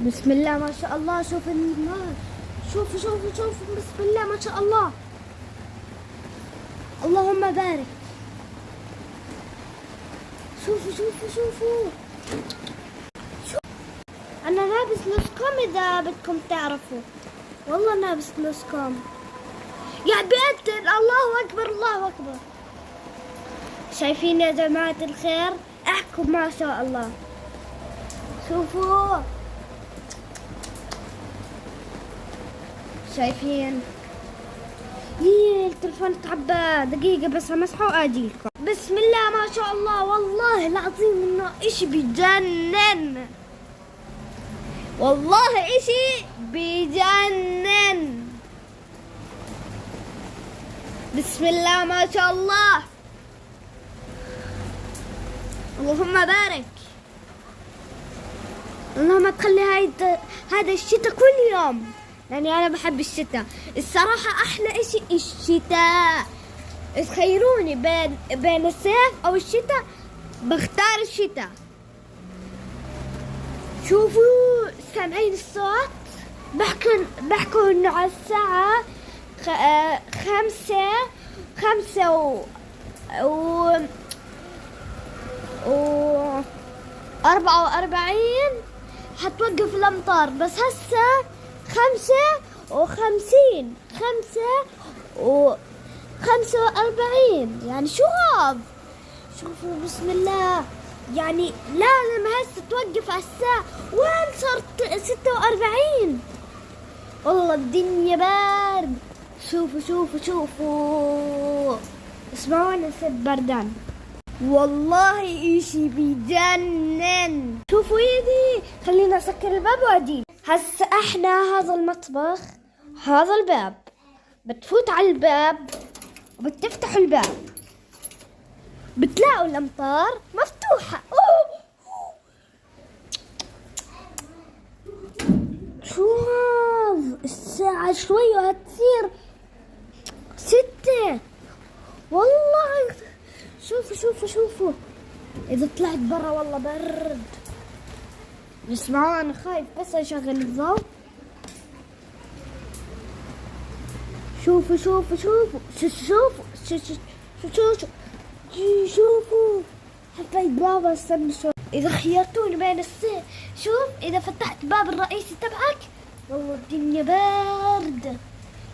بسم الله ما شاء الله. شوف النار، شوفوا شوفوا شوفوا، بسم الله ما شاء الله. اللهم بارك. شوفوا شوفوا شوفوا. أنا لابس نص كم إذا بدكم تعرفوا، والله لابس نص كم. يا بنت الله أكبر الله أكبر. شايفين يا جماعة الخير؟ احكوا ما شاء الله. شوفوا شايفين؟ التلفون تعبى، دقيقة بس امسحه واجيلكم. بسم الله ما شاء الله، والله العظيم انه اشي بجنن، والله اشي بجنن. بسم الله ما شاء الله، اللهم بارك. اللهم تخلي هذا الشتاء كل يوم، يعني أنا بحب الشتاء الصراحة. أحلى إشي الشتاء. تخيروني بين الصيف أو الشتاء، بختار الشتاء. شوفوا سامعين الصوت؟ بحكوا إنه على الساعة 5:44 حتوقف الأمطار، بس هسه 5:50، 5:45. يعني شو هذا؟ شوفوا بسم الله، يعني لازم هسه توقف على الساعة. وين صرت 46؟ والله الدنيا بارد. شوفوا شوفوا شوفوا، اسمعوني سب بردان، والله اشي بجنن. شوفوا ايدي، خلينا اسكر الباب واجي. هسه احنا هذا المطبخ، هذا الباب، بتفوت على الباب وبتفتحوا الباب، بتلاقوا الامطار مفتوحة. شو هذا؟ الساعة شوي وهتصير 6 والله. شوفوا شوفوا شوفوا، إذا طلعت برا والله برد. اسمعوا أنا خايف بس أشغل الضوء. شوفوا شوفوا شوفوا شوفوا شوفوا شوفوا حفاية بابا. استنى شوي، إذا خيرتوني بين الصيف، شوف إذا فتحت باب الرئيسي تبعك والله الدنيا برد.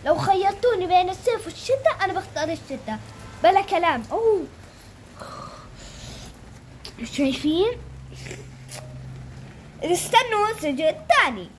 لو خيرتوني بين الصيف والشتاء أنا بختار الشتاء بلا كلام. شايفين؟ استنوا سجل تاني.